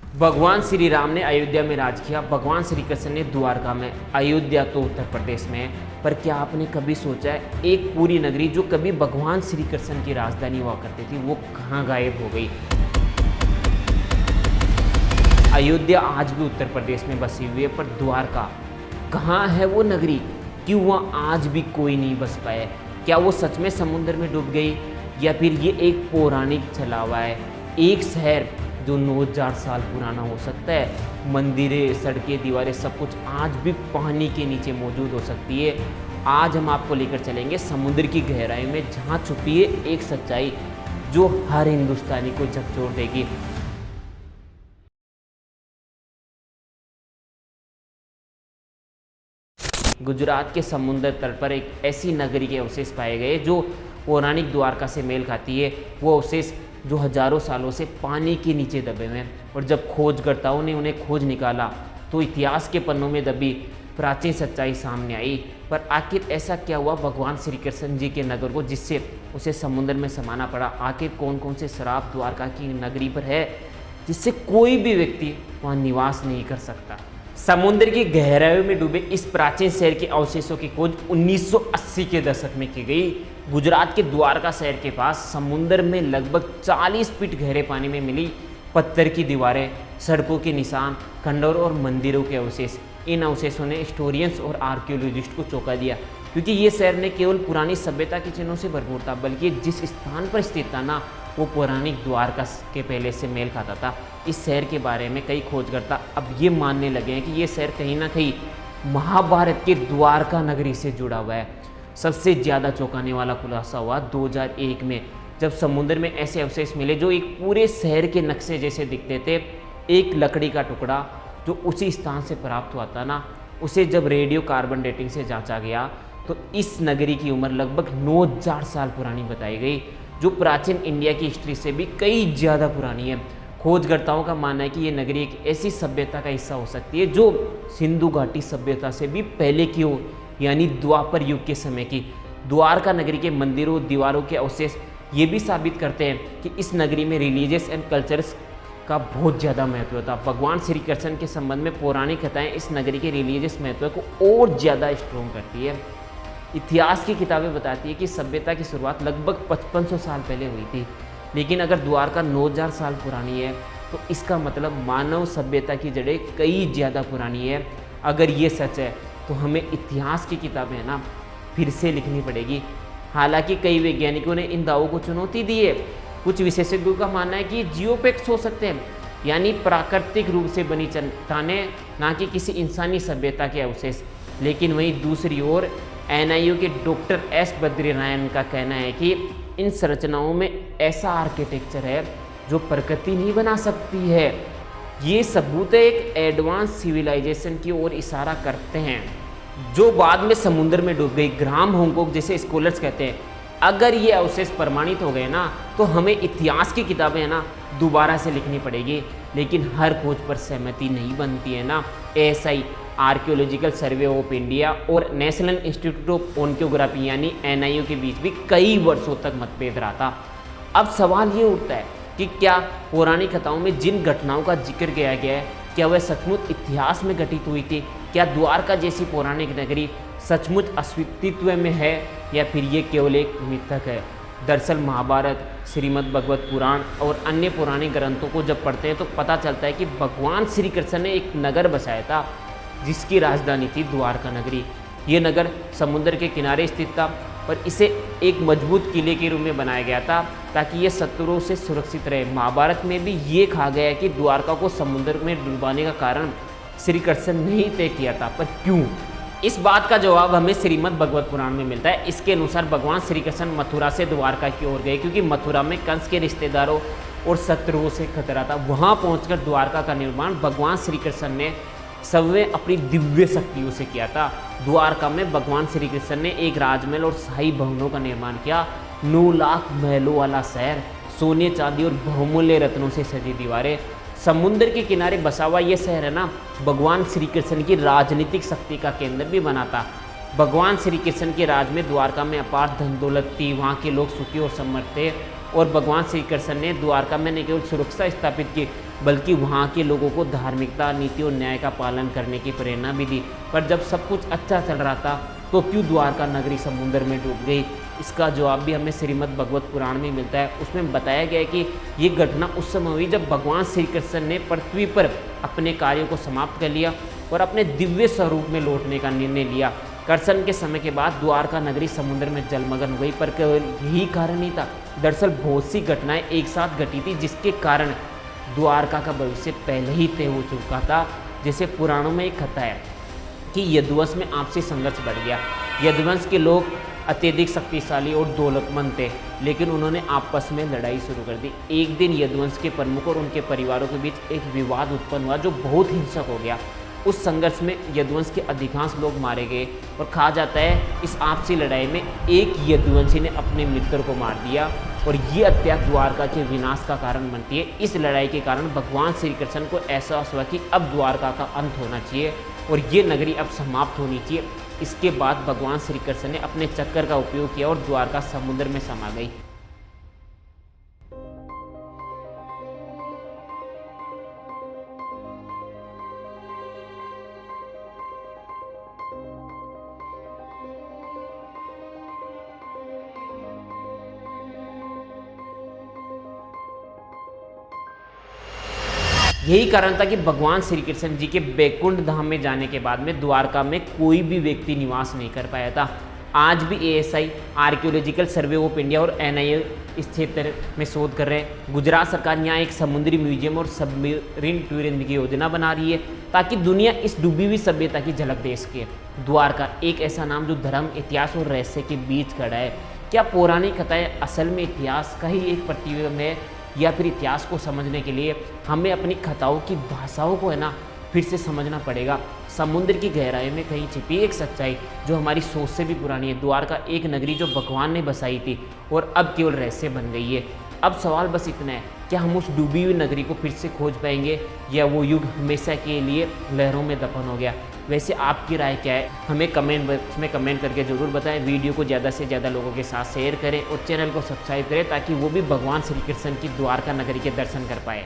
भगवान श्री राम ने अयोध्या में राज किया, भगवान श्री कृष्ण ने द्वारका में। अयोध्या तो उत्तर प्रदेश में है, पर क्या आपने कभी सोचा है एक पूरी नगरी जो कभी भगवान श्री कृष्ण की राजधानी हुआ करती थी वो कहाँ गायब हो गई। अयोध्या आज भी उत्तर प्रदेश में बसी हुई है, पर द्वारका कहाँ है वो नगरी, क्यों वहाँ आज भी कोई नहीं बस पाया। क्या वो सच में समुद्र में डूब गई या फिर ये एक पौराणिक चला हुआ है। एक शहर जो 9000 साल पुराना हो सकता है, मंदिरें, सड़कें, दीवारें, सब कुछ आज भी पानी के नीचे मौजूद हो सकती है। आज हम आपको लेकर चलेंगे समुद्र की गहराई में, जहाँ छुपी है एक सच्चाई जो हर हिंदुस्तानी को झकझोर देगी। गुजरात के समुद्र तट पर एक ऐसी नगरी के अवशेष पाए गए जो पौराणिक द्वारका से मेल खाती है। वो अवशेष जो हजारों सालों से पानी के नीचे दबे हुए हैं, और जब खोजकर्ताओं ने उन्हें खोज निकाला तो इतिहास के पन्नों में दबी प्राचीन सच्चाई सामने आई। पर आखिर ऐसा क्या हुआ भगवान श्री कृष्ण जी के नगर को जिससे उसे समुद्र में समाना पड़ा। आखिर कौन कौन से श्राप द्वारका की नगरी पर है जिससे कोई भी व्यक्ति वहाँ निवास नहीं कर सकता। समुद्र की गहराइयों में डूबे इस प्राचीन शहर के अवशेषों की खोज 1980 के दशक में की गई। गुजरात के द्वारका शहर के पास समुद्र में लगभग 40 फीट गहरे पानी में मिली पत्थर की दीवारें, सड़कों के निशान, खंडहरों और मंदिरों के अवशेष। इन अवशेषों ने हिस्टोरियंस और आर्कियोलॉजिस्ट को चौंका दिया, क्योंकि ये शहर न केवल पुरानी सभ्यता के चिन्हों से भरपूर था, बल्कि जिस स्थान पर स्थित था ना, वो पौराणिक द्वारका के पहले से मेल खाता था। इस शहर के बारे में कई खोजकर्ता अब ये मानने लगे हैं कि ये शहर कहीं ना कहीं महाभारत के द्वारका नगरी से जुड़ा हुआ है। सबसे ज़्यादा चौंकाने वाला खुलासा हुआ 2001 में, जब समुद्र में ऐसे अवशेष मिले जो एक पूरे शहर के नक्शे जैसे दिखते थे। एक लकड़ी का टुकड़ा जो उसी स्थान से प्राप्त हुआ था ना, उसे जब रेडियो कार्बन डेटिंग से जांचा गया तो इस नगरी की उम्र लगभग 9000 साल पुरानी बताई गई, जो प्राचीन इंडिया की हिस्ट्री से भी कई ज़्यादा पुरानी है। खोजकर्ताओं का मानना है कि ये नगरी एक ऐसी सभ्यता का हिस्सा हो सकती है जो सिंधु घाटी सभ्यता से भी पहले की हो, यानी द्वापर युग के समय की। द्वारका नगरी के मंदिरों, दीवारों के अवशेष ये भी साबित करते हैं कि इस नगरी में रिलीजियस एंड कल्चर्स का बहुत ज़्यादा महत्व था। भगवान श्री कृष्ण के संबंध में पौराणिक कथाएं इस नगरी के रिलीजियस महत्व को और ज़्यादा स्ट्रॉन्ग करती है। इतिहास की किताबें बताती है कि सभ्यता की शुरुआत लगभग 5500 साल पहले हुई थी, लेकिन अगर द्वारका 9000 साल पुरानी है तो इसका मतलब मानव सभ्यता की जड़ें कई ज़्यादा पुरानी है। अगर ये सच है तो हमें इतिहास की किताबें ना फिर से लिखनी पड़ेगी। हालांकि कई वैज्ञानिकों ने इन दावों को चुनौती दी है। कुछ विशेषज्ञों का मानना है कि ये जियोपैक्स हो सकते हैं, यानी प्राकृतिक रूप से बनी चट्टानें, ना कि किसी इंसानी सभ्यता के अवशेष। लेकिन वहीं दूसरी ओर NIU के डॉक्टर S बद्रीनारायण का कहना है कि इन संरचनाओं में ऐसा आर्किटेक्चर है जो प्रकृति नहीं बना सकती है। ये सबूत एक एडवांस सिविलाइजेशन की ओर इशारा करते हैं जो बाद में समुद्र में डूब गई। ग्राम होंगकोक जैसे स्कॉलर्स कहते हैं, अगर ये अवशेष प्रमाणित हो गए ना तो हमें इतिहास की किताबें ना दोबारा से लिखनी पड़ेगी। लेकिन हर खोज पर सहमति नहीं बनती है ना। ASI archaeological survey of India और नेशनल इंस्टीट्यूट ऑफ ऑर्कियोग्राफी यानी NIU के बीच भी कई वर्षों तक मतभेद रहा था। अब सवाल ये उठता है कि क्या पौराणिक कथाओं में जिन घटनाओं का जिक्र किया गया है, क्या वह सचमुच इतिहास में घटित हुई थी? क्या द्वारका जैसी पौराणिक नगरी सचमुच अस्तित्व में है या फिर ये केवल एक मिथक है? दरअसल महाभारत, श्रीमद् भगवत पुराण और अन्य पौराणिक ग्रंथों को जब पढ़ते हैं तो पता चलता है कि भगवान श्री कृष्ण ने एक नगर बसाया था जिसकी राजधानी थी द्वारका नगरी। ये नगर समुद्र के किनारे स्थित था, पर इसे एक मजबूत किले के रूप में बनाया गया था ताकि ये शत्रुओं से सुरक्षित रहे। महाभारत में भी ये कहा गया है कि द्वारका को समुद्र में डुबाने का कारण श्री कृष्ण ने ही तय किया था, पर क्यों? इस बात का जवाब हमें श्रीमद् भगवत पुराण में मिलता है। इसके अनुसार भगवान श्री कृष्ण मथुरा से द्वारका की ओर गए क्योंकि मथुरा में कंस के रिश्तेदारों और शत्रुओं से खतरा था। वहाँ पहुँचकर द्वारका का निर्माण भगवान श्री कृष्ण ने सबने अपनी दिव्य शक्तियों से किया था। द्वारका में भगवान श्री कृष्ण ने एक राजमहल और शाही भवनों का निर्माण किया। 9 लाख महलों वाला शहर, सोने चांदी और बहुमूल्य रत्नों से सजी दीवारें, समुद्र के किनारे बसा हुआ ये शहर है ना, भगवान श्री कृष्ण की राजनीतिक शक्ति का केंद्र भी बना था। भगवान श्री कृष्ण के राज में द्वारका में अपार धन दौलत थी, वहाँ के लोग सुखी और समृद्ध थे। और भगवान श्री कृष्ण ने द्वारका में न केवल सुरक्षा स्थापित की बल्कि वहाँ के लोगों को धार्मिकता, नीति और न्याय का पालन करने की प्रेरणा भी दी। पर जब सब कुछ अच्छा चल रहा था तो क्यों द्वारका नगरी समुद्र में डूब गई? इसका जवाब भी हमें श्रीमद् भगवत पुराण में मिलता है। उसमें बताया गया है कि ये घटना उस समय हुई जब भगवान श्री कृष्ण ने पृथ्वी पर अपने कार्यों को समाप्त कर लिया और अपने दिव्य स्वरूप में लौटने का निर्णय लिया। कृष्ण के समय के बाद द्वारका नगरी समुद्र में जलमग्न हो गई, पर केवल यही कारण नहीं था। दरअसल बहुत सी घटनाएं एक साथ घटी थी जिसके कारण द्वारका का भविष्य पहले ही तय हो चुका था। जैसे पुराणों में एक कथा है कि यदुवंश में आपसी संघर्ष बढ़ गया। यदुवंश के लोग अत्यधिक शक्तिशाली और दौलतमंद थे, लेकिन उन्होंने आपस में लड़ाई शुरू कर दी। एक दिन यदुवंश के प्रमुख और उनके परिवारों के बीच एक विवाद उत्पन्न हुआ जो बहुत हिंसक हो गया। उस संघर्ष में यदुवंश के अधिकांश लोग मारे गए और कहा जाता है इस आपसी लड़ाई में एक यदुवंशी ने अपने मित्र को मार दिया और ये हत्या द्वारका के विनाश का कारण बनती है। इस लड़ाई के कारण भगवान श्री कृष्ण को एहसास हुआ कि अब द्वारका का अंत होना चाहिए और ये नगरी अब समाप्त होनी चाहिए। इसके बाद भगवान श्री कृष्ण ने अपने चक्कर का उपयोग किया और द्वारका समुद्र में समा गई। यही कारण था कि भगवान श्री कृष्ण जी के बैकुंठ धाम में जाने के बाद में द्वारका में कोई भी व्यक्ति निवास नहीं कर पाया था। आज भी ASI archaeological survey of India और एनआईए इस क्षेत्र में शोध कर रहे हैं। गुजरात सरकार यहाँ एक समुद्री म्यूजियम और सबमरीन टूरिज्म की योजना बना रही है ताकि दुनिया इस डूबी हुई सभ्यता की झलक दे सके। द्वारका एक ऐसा नाम जो धर्म, इतिहास और रहस्य के बीच खड़ा है। क्या पौराणिक कथाएं असल में इतिहास का ही एक प्रतिबिंब है, या फिर इतिहास को समझने के लिए हमें अपनी कथाओं की भाषाओं को फिर से समझना पड़ेगा। समुद्र की गहराई में कहीं छिपी एक सच्चाई जो हमारी सोच से भी पुरानी है। द्वारका एक नगरी जो भगवान ने बसाई थी और अब केवल रहस्य बन गई है। अब सवाल बस इतना है, क्या हम उस डूबी हुई नगरी को फिर से खोज पाएंगे या वो युग हमेशा के लिए लहरों में दफन हो गया? वैसे आपकी राय क्या है? हमें कमेंट बॉक्स में कमेंट करके ज़रूर बताएं। वीडियो को ज़्यादा से ज़्यादा लोगों के साथ शेयर करें और चैनल को सब्सक्राइब करें ताकि वो भी भगवान श्री कृष्ण की द्वारका नगरी के दर्शन कर पाए।